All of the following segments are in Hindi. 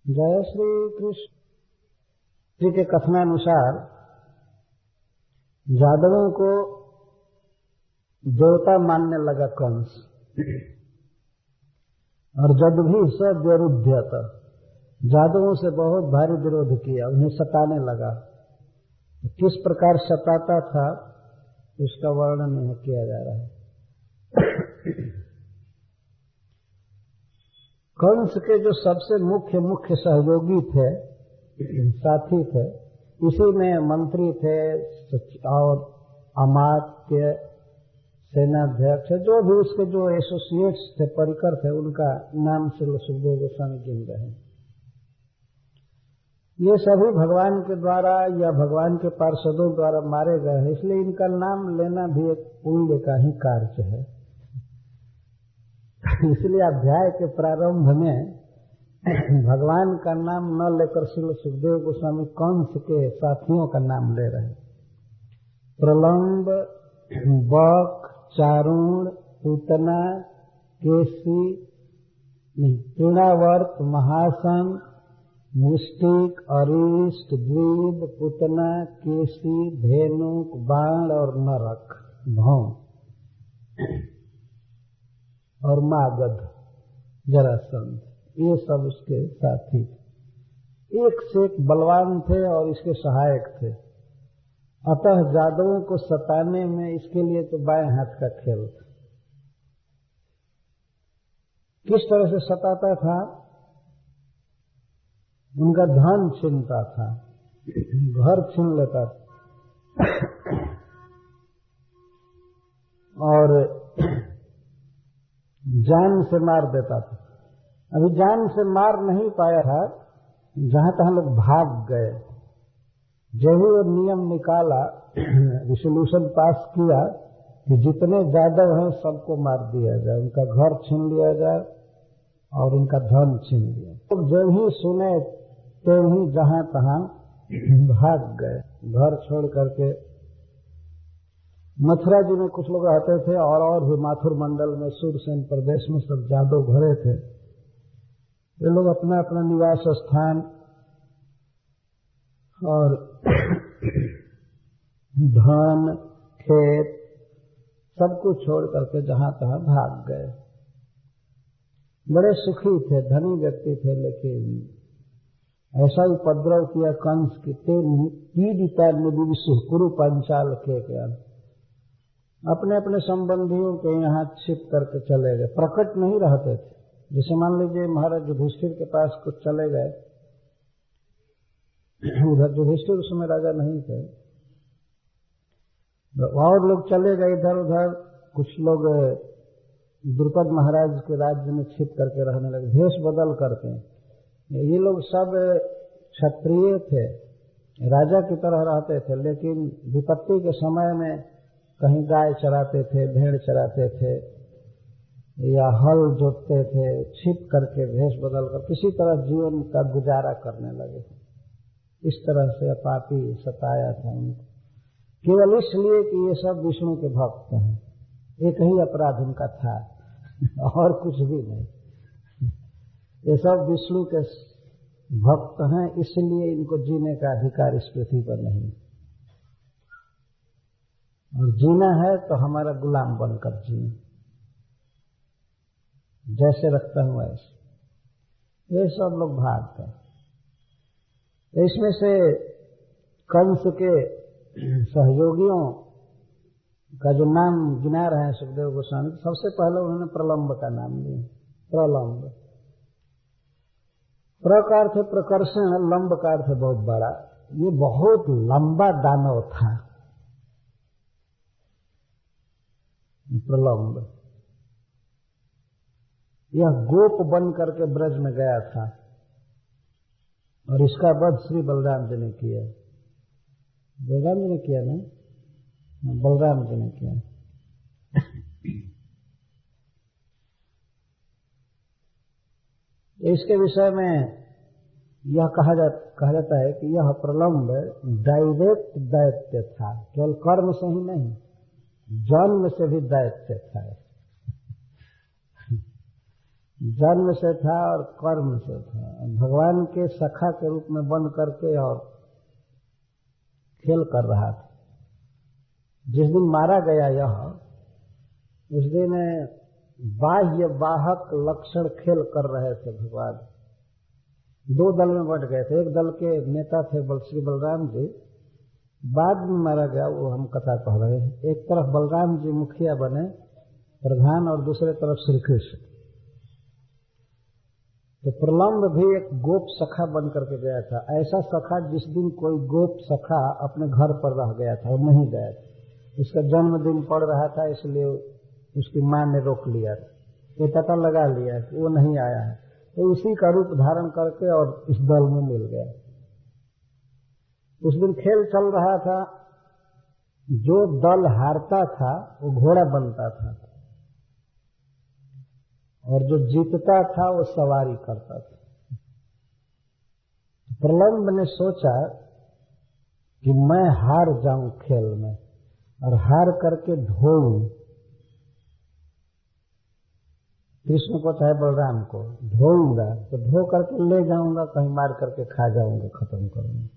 जय श्री कृष्ण जी के कथनानुसार जादवों को देवता मानने लगा कंस और जब भी सब विरुद्धत जादवों से बहुत भारी विरोध किया, उन्हें सताने लगा। किस प्रकार सताता था उसका वर्णन नहीं किया जा रहा है। कंस के जो सबसे मुख्य सहयोगी थे, साथी थे, इसी में मंत्री थे और अमात्य, सेनाध्यक्ष, जो भी उसके जो एसोसिएट्स थे, परिकर थे, उनका नाम श्री सुखदेव गोस्वामी गिन रहे हैं। ये सभी भगवान के द्वारा या भगवान के पार्षदों द्वारा मारे गए हैं, इसलिए इनका नाम लेना भी एक पुण्य का ही कार्य है। इसलिए अध्याय के प्रारंभ में भगवान का नाम न लेकर श्री सुखदेव गोस्वामी कंस के साथियों का नाम ले रहे हैं। प्रलंब, बक, चारुण, पूतना, केसी, तृणावर्त, महासन, मुष्टिक, अरिष्ट, द्वीप, पूतना, केसी, धेनुक, बाण और नरक, भौम और मागध, जरासंध, ये सब उसके साथी एक से एक बलवान थे और इसके सहायक थे। अतः जादवों को सताने में इसके लिए तो बाएं हाथ का खेल था। किस तरह से सताता था? उनका धन छीनता था, घर छीन लेता था और जान से मार देता था। अभी जान से मार नहीं पाया था, जहां तहां लोग भाग गए। जब ही वो नियम निकाला, रिजोल्यूशन पास किया कि जितने जादव हैं सबको मार दिया जाए, उनका घर छीन लिया जाए और उनका धन छीन लिया। तो जब ही सुने तो ही जहां तहां भाग गए, घर छोड़ करके। मथुरा जी में कुछ लोग रहते थे और भी माथुर मंडल में, सूरसेन प्रदेश में सब जादव घरे थे। ये लोग अपना अपना निवास स्थान और धन, खेत सब कुछ छोड़ करके जहां तहां भाग गए। बड़े सुखी थे, धनी व्यक्ति थे, लेकिन ऐसा उपद्रव किया कंस की पीड़िता कुरु पंचाल के ज्ञान। अपने अपने संबंधियों के यहाँ छिप करके चले गए, प्रकट नहीं रहते थे। जैसे मान लीजिए महाराज युधिष्ठिर के पास कुछ चले गए, उधर युधिष्ठिर उस समय राजा नहीं थे, और लोग चले गए इधर उधर। कुछ लोग द्रुपद महाराज के राज्य में छिप करके रहने लगे, भेष बदल करके। ये लोग सब क्षत्रिय थे, राजा की तरह रहते थे, लेकिन विपत्ति के समय में कहीं गाय चराते थे, भेड़ चराते थे या हल जोतते थे, छिप करके भेष बदल कर किसी तरह जीवन का गुजारा करने लगे। इस तरह से पापी सताया था उनको, केवल इसलिए कि ये सब विष्णु के भक्त हैं। एक ही अपराध उनका था और कुछ भी नहीं। ये सब विष्णु के भक्त हैं, इसलिए इनको जीने का अधिकार इस पृथ्वी पर नहीं। और जीना है तो हमारा गुलाम बनकर जीना, जैसे रखता हूं वैसे। ये सब लोग भाग गए। इसमें से कंस के सहयोगियों का जो नाम गिना रहे हैं सुखदेव गोस्वामी, सबसे पहले उन्होंने प्रलंब का नाम लिया। प्रलंब, प्र का अर्थ है प्रकर्षण, लंब का अर्थ है बहुत बड़ा। ये बहुत लंबा दानव था प्रलंब। यह गोप बन करके ब्रज में गया था और इसका वध श्री बलराम जी ने किया। बलराम जी ने किया ना? बलराम जी ने किया। इसके विषय में यह कहा जाता है कि यह प्रलंब डायरेक्ट दैत्य था, केवल कर्म से ही नहीं, जन्म से भी दैत्य था। जन्म से था और कर्म से था। भगवान के सखा के रूप में बन करके और खेल कर रहा था। जिस दिन मारा गया यह, उस दिन बाह्य बाहक लक्षण खेल कर रहे थे भगवान। दो दल में बंट गए थे। एक दल के नेता थे श्री बलराम जी, बाद में मारा गया, वो हम कथा कह रहे हैं। एक तरफ बलराम जी मुखिया बने प्रधान और दूसरे तरफ श्री कृष्ण। तो प्रलंब भी एक गोप सखा बन करके गया था। ऐसा सखा जिस दिन कोई गोप सखा अपने घर पर रह गया था और नहीं गया था, उसका जन्मदिन पड़ रहा था, इसलिए उसकी मां ने रोक लिया, ये पता लगा लिया कि वो नहीं आया है, तो उसी का रूप धारण करके और इस दल में मिल गया। उस दिन खेल चल रहा था, जो दल हारता था वो घोड़ा बनता था और जो जीतता था वो सवारी करता था। प्रलंब ने सोचा कि मैं हार जाऊं खेल में और हार करके ढोऊं, कृष्ण को चाहे बलराम को ढोऊंगा, तो ढो करके ले जाऊंगा, कहीं मार करके खा जाऊंगा, खत्म करूंगा,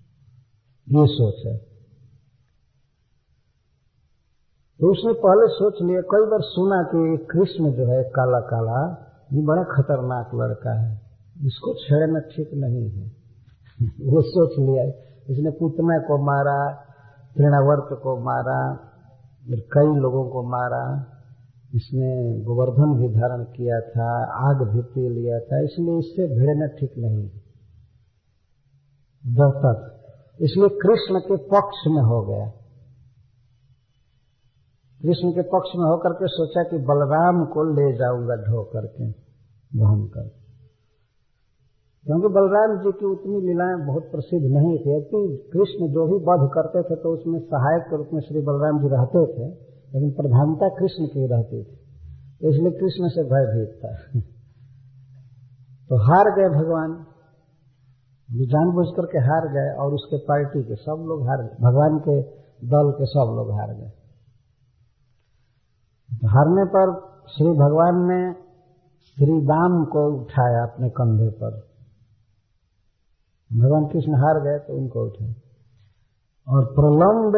ये सोच है। तो उसने पहले सोच लिया, कई बार सुना कि कृष्ण जो है काला काला, ये बड़ा खतरनाक लड़का है, इसको छेड़ना ठीक नहीं है। वो सोच लिया। इसने पूतना को मारा, तृणावर्त को मारा, कई लोगों को मारा, इसने गोवर्धन भी धारण किया था, आग भी पी लिया था, इसलिए इससे भिड़ना ठीक नहीं है, बेहतर। इसलिए कृष्ण के पक्ष में हो गया। कृष्ण के पक्ष में होकर के सोचा कि बलराम को ले जाऊंगा ढो करके, वहन कर, क्योंकि बलराम जी की उतनी लीलाएं बहुत प्रसिद्ध नहीं थी। कृष्ण जो भी वध करते थे तो उसमें सहायक के रूप में श्री बलराम जी रहते थे, लेकिन प्रधानता कृष्ण की रहती थी, तो इसलिए कृष्ण से भयभीत था। तो हार गए भगवान, जानबूझ करके हार गए, और उसके पार्टी के सब लोग हार गए, भगवान के दल के सब लोग हार गए। हारने पर श्री भगवान ने श्री राम को उठाया अपने कंधे पर। भगवान कृष्ण हार गए तो उनको उठाए, और प्रलंब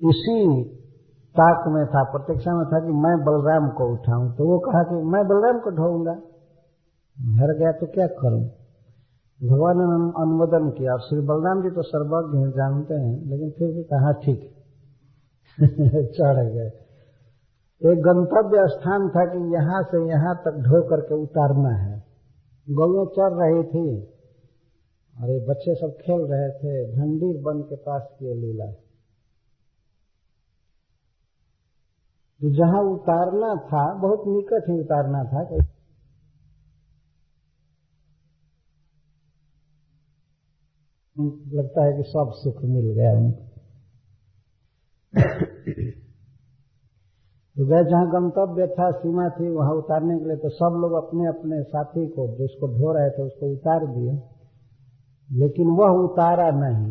इसी ताक में था, प्रतीक्षा में था कि मैं बलराम को उठाऊं। तो वो कहा कि मैं बलराम को ढोऊंगा, हार गया तो क्या करूं। भगवान ने अनुमोदन किया, और श्री बलराम जी तो सर्वज्ञ हैं, जानते हैं, लेकिन फिर भी कहा ठीक है। चढ़ गए। एक गंतव्य स्थान था कि यहां से यहां तक ढो करके उतारना है। गौएं चढ़ रही थी और ये बच्चे सब खेल रहे थे, भंडीर बन के पास किए लीला। तो जहां उतारना था, बहुत निकट ही उतारना था, लगता है कि सब सुख मिल गया उनको। तो गए जहां गंतव्य था, सीमा थी, वहां उतारने के लिए, तो सब लोग अपने अपने साथी को, जिसको ढो रहे थे, उसको उतार दिए, लेकिन वह उतारा नहीं।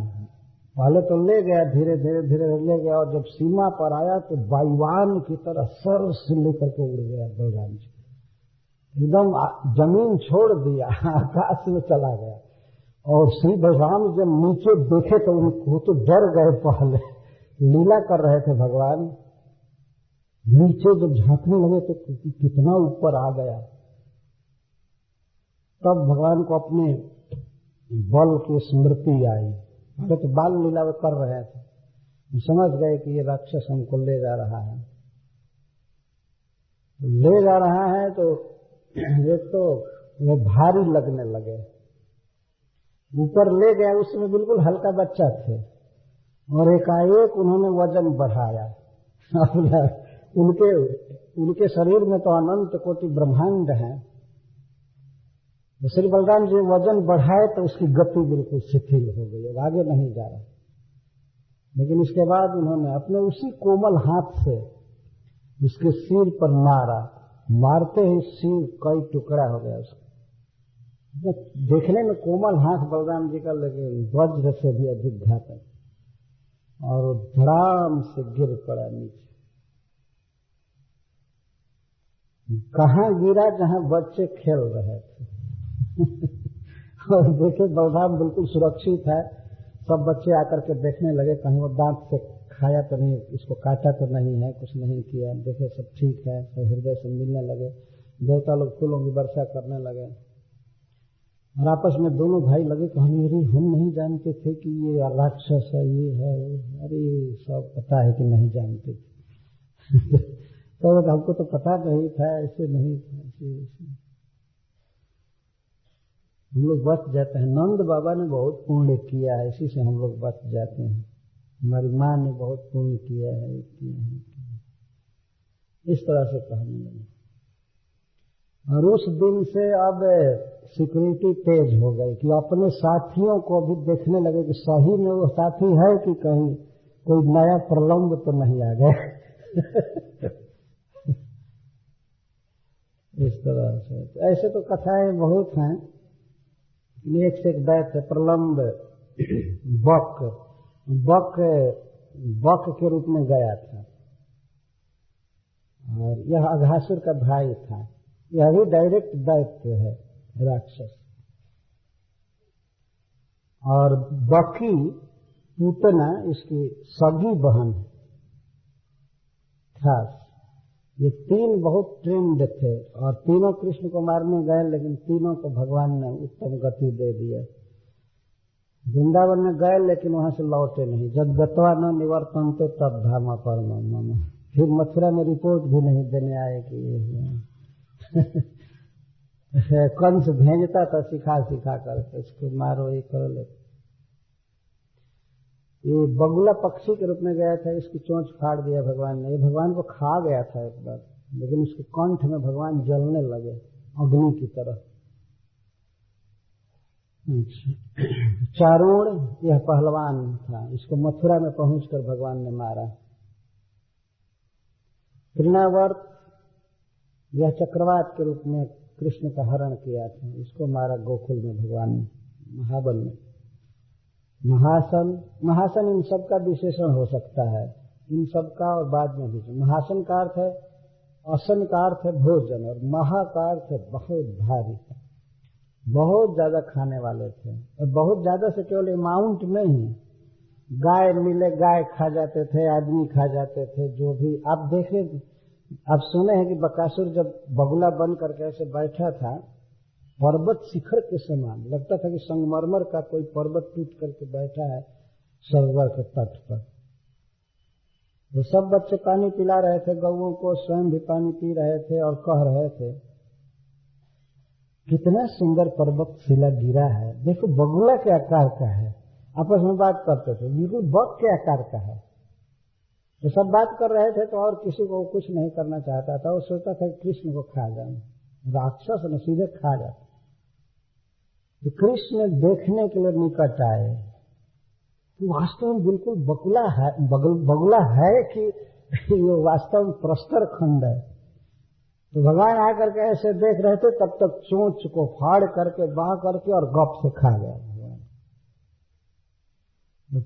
पहले तो ले गया, धीरे धीरे धीरे ले गया, और जब सीमा पर आया तो वायुयान की तरह सर से लेकर के उड़ गया बलराम जी, एकदम जमीन छोड़ दिया, आकाश में चला गया। और श्री बलराम जब नीचे देखे तो उनको तो डर गए, पहले लीला कर रहे थे भगवान, नीचे जब झांकने लगे तो कितना ऊपर आ गया। तब भगवान को अपने बल की स्मृति आई। अरे तो बाल लीला वो कर रहे थे, समझ गए कि ये राक्षस हमको ले जा रहा है। ले जा रहा है तो एक तो वो भारी लगने लगे, ऊपर ले गया, उसमें बिल्कुल हल्का बच्चा थे, और एकाएक उन्होंने वजन बढ़ाया। उनके शरीर में तो अनंत कोटि ब्रह्मांड है। श्री बलराम जी वजन बढ़ाए तो उसकी गति बिल्कुल शिथिल हो गई, अब आगे नहीं जा रहा। लेकिन इसके बाद उन्होंने अपने उसी कोमल हाथ से उसके सिर पर मारा, मारते ही सिर कई टुकड़ा हो गया उसका। देखने में कोमल हाथ बलराम जी का, लेकिन वज्र से भी अधिक घातक, और धड़ाम से गिर पड़ा नीचे। कहाँ गिरा जहाँ बच्चे खेल रहे थे। और देखे बलराम बिल्कुल सुरक्षित है। सब बच्चे आकर के देखने लगे कहीं वो दांत से खाया तो नहीं, इसको काटा तो नहीं है, कुछ नहीं किया। देखे सब ठीक है, सब हृदय से मिलने लगे। देवता लोग फूलों की वर्षा करने लगे और आपस में दोनों भाई लगे कहने, अरे हम नहीं जानते थे कि ये राक्षस है, ये है। अरे सब पता है कि नहीं जानते थे। तो हमको तो पता नहीं था, ऐसे नहीं था, ऐसे हम लोग बच जाते हैं। नंद बाबा ने बहुत पुण्य किया है, इसी से हम लोग बच जाते हैं। हमारी माँ ने बहुत पुण्य किया है, इस तरह से कहने लगे। और उस दिन से अब सिक्योरिटी तेज हो गई कि अपने साथियों को भी देखने लगे कि सही में वो साथी है कि कहीं कोई नया प्रलंब तो नहीं आ गया। इस तरह से ऐसे तो कथाएं बहुत हैं। एक से एक बैठ है। प्रलंब बक के रूप में गया था और यह अघासुर का भाई था। यह भी डायरेक्ट दैत्य है, राक्षस। और बकी पूतना इसकी सगी बहन खास। ये तीन बहुत ट्रेंड थे और तीनों कृष्ण को मारने गए, लेकिन तीनों को भगवान ने उत्तम गति दे दिया। वृंदावन में गए लेकिन वहां से लौटे नहीं। जब गत्वा न निवर्तनते तब धामा कर्म मम। फिर मथुरा में रिपोर्ट भी नहीं देने आए कि ये हुआ। कंस भेजता था सिखा करके, इसको मारो, ये करो। ले ये बगुला पक्षी के रूप में गया था, इसकी चोंच फाड़ दिया भगवान ने। ये भगवान को खा गया था एक बार, लेकिन उसके कंठ में भगवान जलने लगे अग्नि की तरह। चारूण यह पहलवान था, इसको मथुरा में पहुंचकर भगवान ने मारा। तृणावर्त यह चक्रवात के रूप में कृष्ण का हरण किया था, इसको मारा गोकुल में भगवान ने, महाबल में। महासन इन सब का विशेषण हो सकता है, इन सब का। और बाद में भी महासन का अर्थ है, असन का अर्थ है भोजन, और महा का अर्थ है बहुत भारी, बहुत ज्यादा खाने वाले थे। और बहुत ज्यादा से केवल अमाउंट नहीं, गाय मिले गाय खा जाते थे, आदमी खा जाते थे। जो भी आप देखें, आप सुने हैं कि बकासुर जब बगुला बन करके ऐसे बैठा था, पर्वत शिखर के समान लगता था कि संगमरमर का कोई पर्वत टूट करके बैठा है सरोवर के तट पर। वो सब बच्चे पानी पिला रहे थे गौओं को, स्वयं भी पानी पी रहे थे और कह रहे थे कितना सुंदर पर्वत शिला गिरा है, देखो बगुला के आकार का है। आपस में बात करते थे, बिल्कुल बग के आकार का है। तो सब बात कर रहे थे तो और किसी को कुछ नहीं करना चाहता था। वो सोचता था कि कृष्ण को खा जाए, राक्षस न सीधे खा जाता। तो कृष्ण देखने के लिए निकट आए कि वास्तव में बिल्कुल बगुला है कि ये वास्तव में प्रस्तर खंड है। तो भगवान आकर के ऐसे देख रहे थे, तब तक चोंच को फाड़ करके बांह करके और गप से खा गया।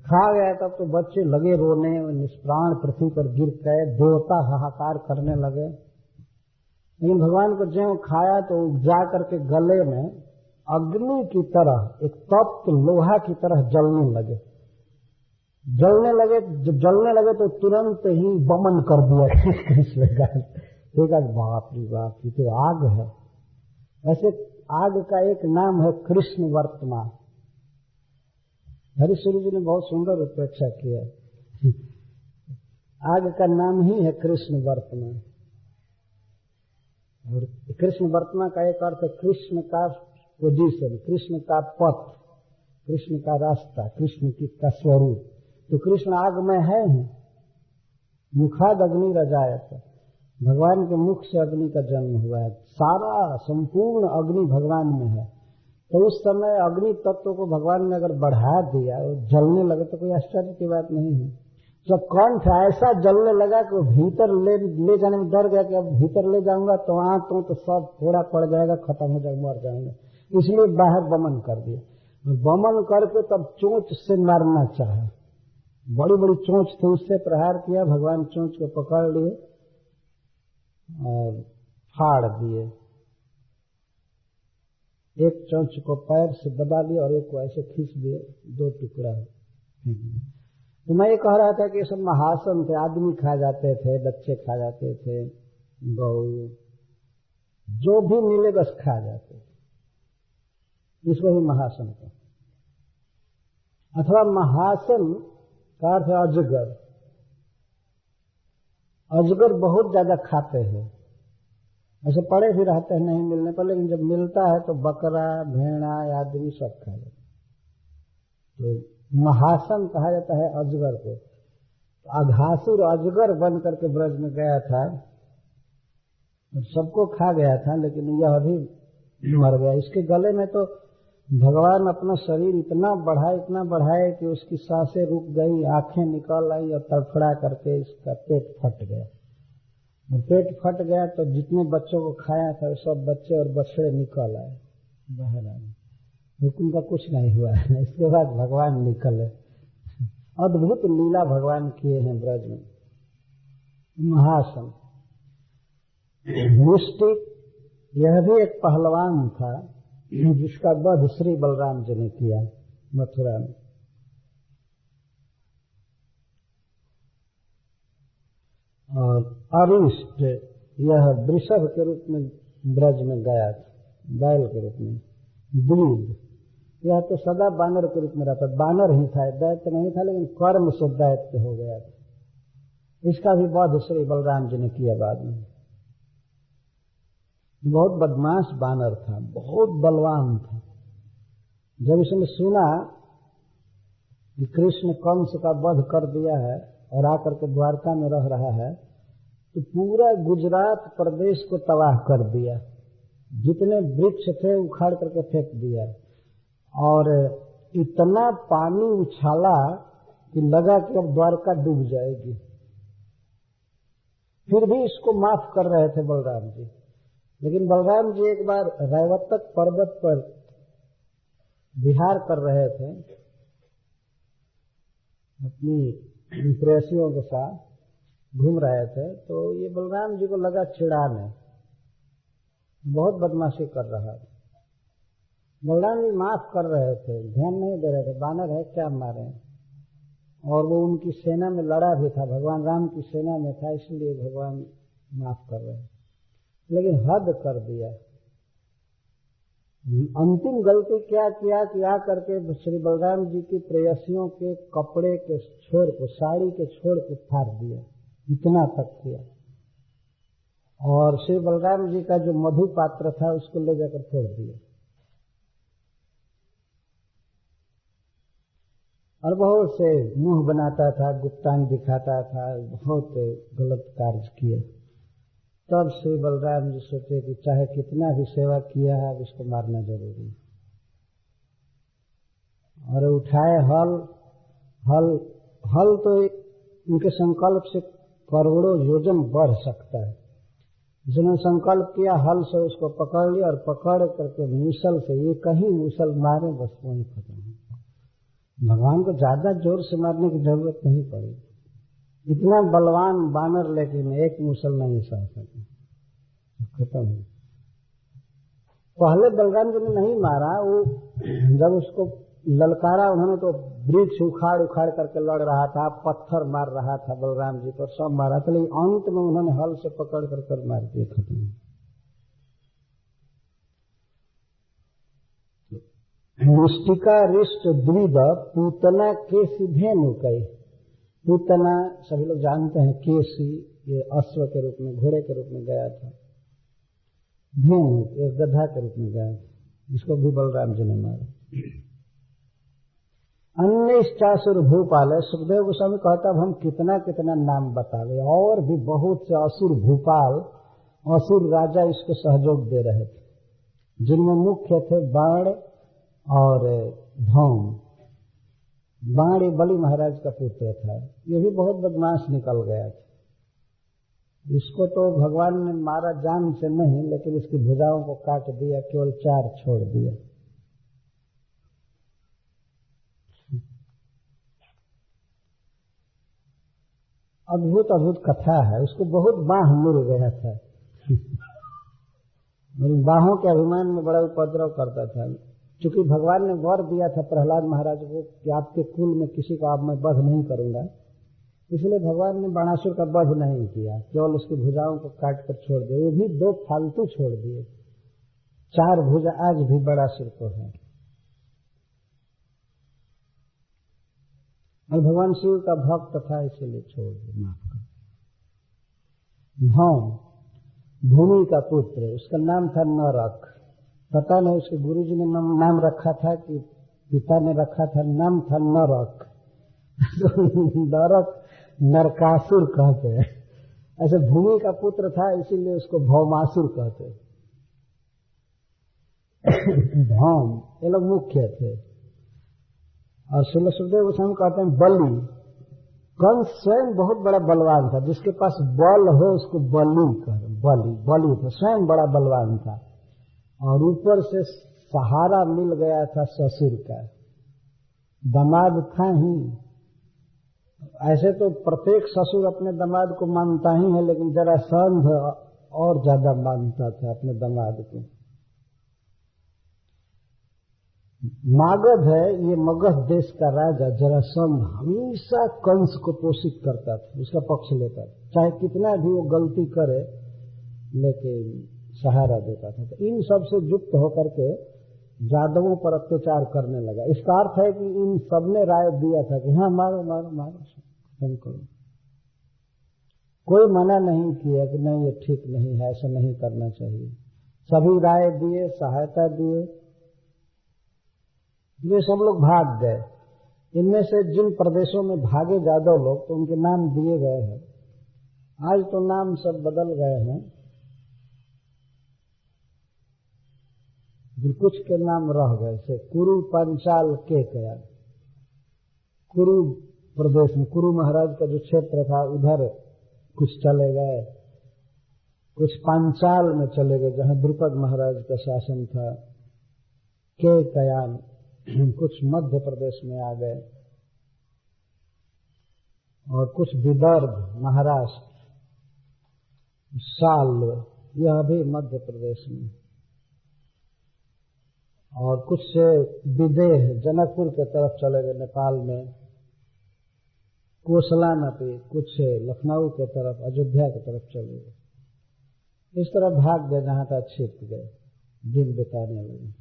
खा गया तब तो बच्चे लगे रोने, निष्प्राण पृथ्वी पर गिर गए, देवता हाहाकार करने लगे। लेकिन भगवान को ज्यों खाया तो जा करके गले में अग्नि की तरह, एक तप्त लोहा की तरह जलने लगे। जब जलने लगे तो तुरंत ही बमन कर दिया कृष्ण का। देखा बाप रे बाप, ये तो आग है। वैसे आग का एक नाम है कृष्ण वर्तमान। हरिश्चंद्र जी ने बहुत सुंदर उपेक्षा किया। आग का नाम ही है कृष्ण वर्तमान। और कृष्ण वर्तमान का एक अर्थ है कृष्ण का पोजीशन, कृष्ण का पथ, कृष्ण का रास्ता, कृष्ण का स्वरूप। तो कृष्ण आग में है ही। मुखाद अग्नि रजायत, भगवान के मुख से अग्नि का जन्म हुआ है। सारा संपूर्ण अग्नि भगवान में है। तो उस समय अग्नि तत्व को भगवान ने अगर बढ़ा दिया और जलने लगे तो कोई आश्चर्य की बात नहीं है। जब कंठ ऐसा जलने लगा कि भीतर ले जाने में डर गया कि अब भीतर ले जाऊंगा तो वहां तो सब थोड़ा पड़ जाएगा, खत्म हो जाएगा, मर जाएंगे। इसलिए बाहर बमन कर दिया। बमन करके तब चोंच से मारना चाहा। बड़ी बड़ी चोंच थी, उससे प्रहार किया। भगवान चोंच को पकड़ लिए और फाड़ दिए, एक चोंच को पैर से दबा लिया और एक को ऐसे खींच दिए, 2 टुकड़ा। तो मैं ये कह रहा था कि ये सब महासन थे, आदमी खा जाते थे, बच्चे खा जाते थे, गौ जो भी मिले बस खा जाते थे, इसको भी महासन का। अथवा महासन का अर्थ अजगर। अजगर बहुत ज्यादा खाते हैं, ऐसे पड़े भी रहते हैं नहीं मिलने पर, लेकिन जब मिलता है तो बकरा, भेड़ा, आदमी सब खा जाते। तो महासन कहा जाता है अजगर को। अघासुर अजगर बन करके ब्रज में गया था, सबको खा गया था, लेकिन यह भी मर गया। इसके गले में तो भगवान अपना शरीर इतना बढ़ाए कि उसकी सांसें रुक गई, आंखें निकल आई और तड़फड़ा करके इसका पेट फट गया। और पेट फट गया तो जितने बच्चों को खाया था सब बच्चे और बछड़े निकल आए बाहर आए, लेकिन उनका कुछ नहीं हुआ। इसके बाद भगवान निकले। अद्भुत लीला भगवान किए हैं ब्रज में। महासन मुष्टिक, यह भी एक पहलवान था जिसका वध श्री बलराम जी ने किया मथुरा में। और अरिष्ट, यह वृषभ के रूप में ब्रज में गया था, बैल के रूप में। द्विज, यह तो सदा बानर के रूप में रहता, बानर ही था, दैत्य नहीं था, लेकिन कर्म से दैत्य हो गया था। इसका भी वध श्री बलराम जी ने किया बाद में। बहुत बदमाश बानर था, बहुत बलवान था। जब इसने सुना कि कृष्ण कंस का वध कर दिया है और आकर के द्वारका में रह रहा है, तो पूरा गुजरात प्रदेश को तबाह कर दिया। जितने वृक्ष थे उखाड़ करके फेंक दिया और इतना पानी उछाला कि लगा कि अब द्वारका डूब जाएगी। फिर भी इसको माफ कर रहे थे बलराम जी। लेकिन बलराम जी एक बार रैवतक पर्वत पर विहार कर रहे थे अपनी प्रेयसियों के साथ, घूम रहे थे, तो ये बलराम जी को लगा चिढ़ाने, बहुत बदमाशी कर रहा है। बलराम जी माफ कर रहे थे, ध्यान नहीं दे रहे थे, बानर है क्या मारे। और वो उनकी सेना में लड़ा भी था, भगवान राम की सेना में था, इसलिए भगवान माफ कर रहे हैं। लेकिन हद कर दिया। अंतिम गलती क्या किया कि आकर के श्री बलराम जी की प्रेयसियों के कपड़े के छोर को, साड़ी के छोर को फाड़ दिया, इतना तक किया। और श्री बलराम जी का जो मधु पात्र था उसको ले जाकर फोड़ दिया। और बहुत से मुंह बनाता था, गुप्तांग दिखाता था, बहुत गलत कार्य किए। तब श्री बलराम जी सोचे कि चाहे कितना भी सेवा किया है, अब इसको मारना जरूरी है। और उठाए हल तो उनके संकल्प से करोड़ों योजन बढ़ सकता है। जिन्होंने संकल्प किया, हल से उसको पकड़ लिया और पकड़ करके मूसल से, ये कहीं मूसल मारे बस वहीं खत्म। भगवान को ज्यादा जोर से मारने की जरूरत नहीं पड़ी। इतना बलवान बानर लेकिन एक मूसल नहीं सह सके, खत्म हो। पहले बलराम जी ने नहीं मारा, वो जब उसको ललकारा उन्होंने तो वृक्ष उखाड़ करके लड़ रहा था, पत्थर मार रहा था बलराम जी पर, सब मारा था, लेकिन अंत में उन्होंने हल से पकड़ कर मार दिए, खत्म। मुष्टिका रिष्ट द्विज पूतना केसी धेनु कई। पूतना सभी लोग जानते हैं, केसी ये अश्व के रूप में, घोड़े के रूप में गया था। धेनु एक गधा के रूप में गया था, जिसको भी बलराम जी ने मारा। अन्य चासुर भूपाल है। सुखदेव गोस्वामी कहता अब हम कितना कितना नाम बतावे, और भी बहुत से असुर भूपाल, असुर राजा इसको सहयोग दे रहे थे, जिनमें मुख्य थे बाण और धौम। बाण बलि महाराज का पुत्र था, ये भी बहुत बदमाश निकल गया था। इसको तो भगवान ने मारा जान से नहीं, लेकिन इसकी भुजाओं को काट दिया, केवल 4 छोड़ दिया। अद्भुत अद्भुत कथा है, उसको बहुत बाह मिल गया था। और बाहों के अभिमान में बड़ा उपद्रव करता था। चूंकि भगवान ने वर दिया था प्रहलाद महाराज को कि आपके कुल में किसी को आप मैं वध नहीं करूंगा, इसलिए भगवान ने बाणासुर का वध नहीं किया, केवल उसकी भुजाओं को काट कर छोड़ दिया। वो भी 2 फालतू छोड़ दिए, 4 भुजा आज भी बाणासुर को है। और भगवान शिव का भक्त था इसलिए छोड़ दिया, माफ कर। भौम भूमि का पुत्र, उसका नाम था नरक। पता नहीं उसके गुरुजी ने नाम रखा था कि पिता ने रखा था, नाम था नरक। नरक नरकासुर कहते हैं। ऐसे भूमि का पुत्र था इसीलिए उसको भौमासुर कहते हैं। भौम ये लोग मुख्य थे। और सुखदेव गोस्वामी कहते हैं बलि। कंस स्वयं बहुत बड़ा बलवान था, जिसके पास बल हो उसको बलि कर, बलि था, स्वयं बड़ा बलवान था। और ऊपर से सहारा मिल गया था ससुर का, दामाद था ही। ऐसे तो प्रत्येक ससुर अपने दामाद को मानता ही है, लेकिन जरासंध और ज्यादा मानता था अपने दामाद को। मागध है, ये मगध देश का राजा जरासंध हमेशा कंस को पोषित करता था, उसका पक्ष लेता था, चाहे कितना भी वो गलती करे लेकिन सहारा देता था। तो इन सब से युक्त होकर के यादवों पर अत्याचार करने लगा। इसका अर्थ है कि इन सबने राय दिया था कि हाँ मारो मारो मारो, खत्म करो। कोई मना नहीं किया कि नहीं ये ठीक नहीं है, ऐसा नहीं करना चाहिए। सभी राय दिए, सहायता दिए। ये सब लोग भाग गए। इनमें से जिन प्रदेशों में भागे यादव लोग तो उनके नाम दिए गए हैं। आज तो नाम सब बदल गए हैं, कुछ के नाम रह गए से कुरु पंचाल के कया। कुरु प्रदेश में कुरु महाराज का जो क्षेत्र था उधर कुछ चले गए, कुछ पांचाल में चले गए जहां द्रुपद महाराज का शासन था, के कयान। कुछ मध्य प्रदेश में आ गए और कुछ विदर्भ, महाराष्ट्र, साल, यह भी मध्य प्रदेश में। और कुछ से विदेह जनकपुर के तरफ चले गए नेपाल में, कोसला नपी, कुछ लखनऊ के तरफ, अयोध्या की तरफ चले गए। इस तरह भाग गए, जहां तक छिप गए, दिन बिताने लगे।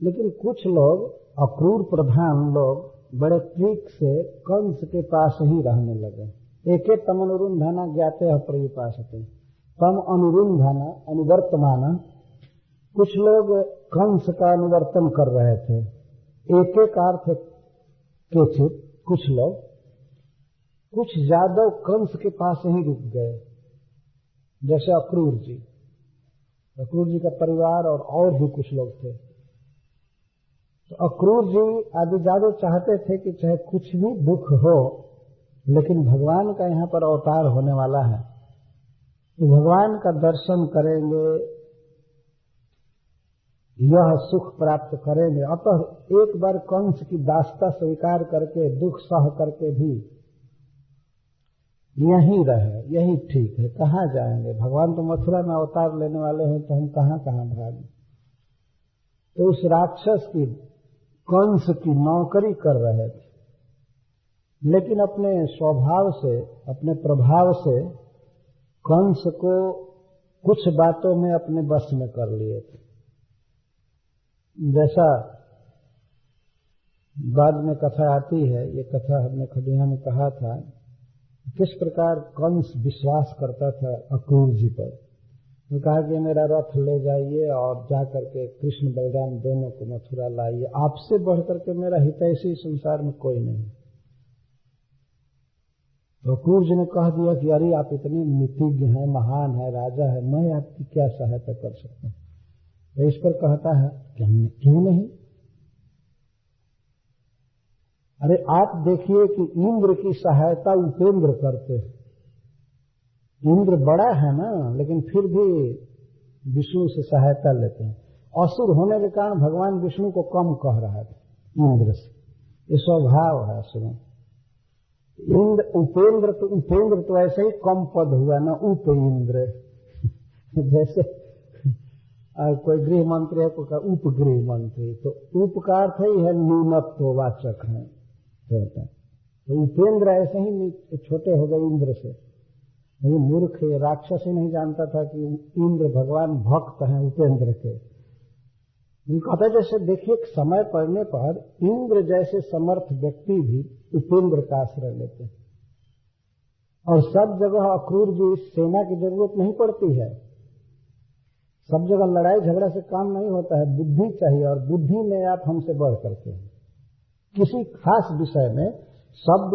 लेकिन कुछ लोग अक्रूर प्रधान लोग बड़े ट्रिक से कंस के पास ही रहने लगे। एके तम अनुरुंधना ज्ञाते प्रयुपासते तम अनुरुंधना अनुवर्तमाना। कुछ लोग कंस का अनुवर्तन कर रहे थे। एक एक अर्थ केचित कुछ लोग, कुछ यादव कंस के पास ही रुक गए, जैसे अक्रूर जी। अक्रूर जी का परिवार और भी कुछ लोग थे। तो अक्रूर जी आदि यादव चाहते थे कि चाहे कुछ भी दुख हो, लेकिन भगवान का यहाँ पर अवतार होने वाला है, तो भगवान का दर्शन करेंगे, यह सुख प्राप्त करेंगे। अतः एक बार कंस की दास्ता स्वीकार करके, दुख सह करके भी यहीं रहे, यही ठीक है। कहाँ जाएंगे? भगवान तो मथुरा में अवतार लेने वाले हैं, तो हम कहाँ कहाँ भागें। तो उस राक्षस की, कंस की नौकरी कर रहे थे, लेकिन अपने स्वभाव से, अपने प्रभाव से कंस को कुछ बातों में अपने बस में कर लिए थे। जैसा बाद में कथा आती है, ये कथा हमने खड़िया में कहा था, किस प्रकार कंस विश्वास करता था अक्रूर जी पर। तो कहा कि मेरा रथ ले जाइए और जाकर के कृष्ण बलराम दोनों को मथुरा लाइए, आपसे बढ़कर के मेरा हितैषी संसार में कोई नहीं। तो अक्रूर जी ने कह दिया कि अरे आप इतने नीतिज्ञ हैं, महान है, राजा है, मैं आपकी क्या सहायता कर सकता हूं। तो इस पर कहता है कि क्यों नहीं। अरे आप देखिए कि इंद्र की सहायता उपेंद्र करते हैं। इंद्र बड़ा है ना, लेकिन फिर भी विष्णु से सहायता लेते हैं। असुर होने के कारण भगवान विष्णु को कम कह रहा था इंद्र से, ये स्वभाव है असुरों। इंद्र उपेंद्र तो ऐसे ही कम पद हुआ ना, उपेंद्र। जैसे कोई गृह मंत्री है, कोई उपगृह मंत्री। तो उप का अर्थ ही है न्यूनत्ववाचक है, तो उपेंद्र ऐसे ही छोटे हो गए इंद्र से। ये मूर्ख राक्षस ही नहीं जानता था कि इंद्र भगवान भक्त हैं उपेंद्र के। कहते जैसे देखिए समय पड़ने पर इंद्र जैसे समर्थ व्यक्ति भी उपेंद्र का आश्रय लेते हैं, और सब जगह अक्रूर जी सेना की जरूरत नहीं पड़ती है। सब जगह लड़ाई झगड़ा से काम नहीं होता है, बुद्धि चाहिए, और बुद्धि में आप हमसे बढ़ करके हैं। किसी खास विषय में सब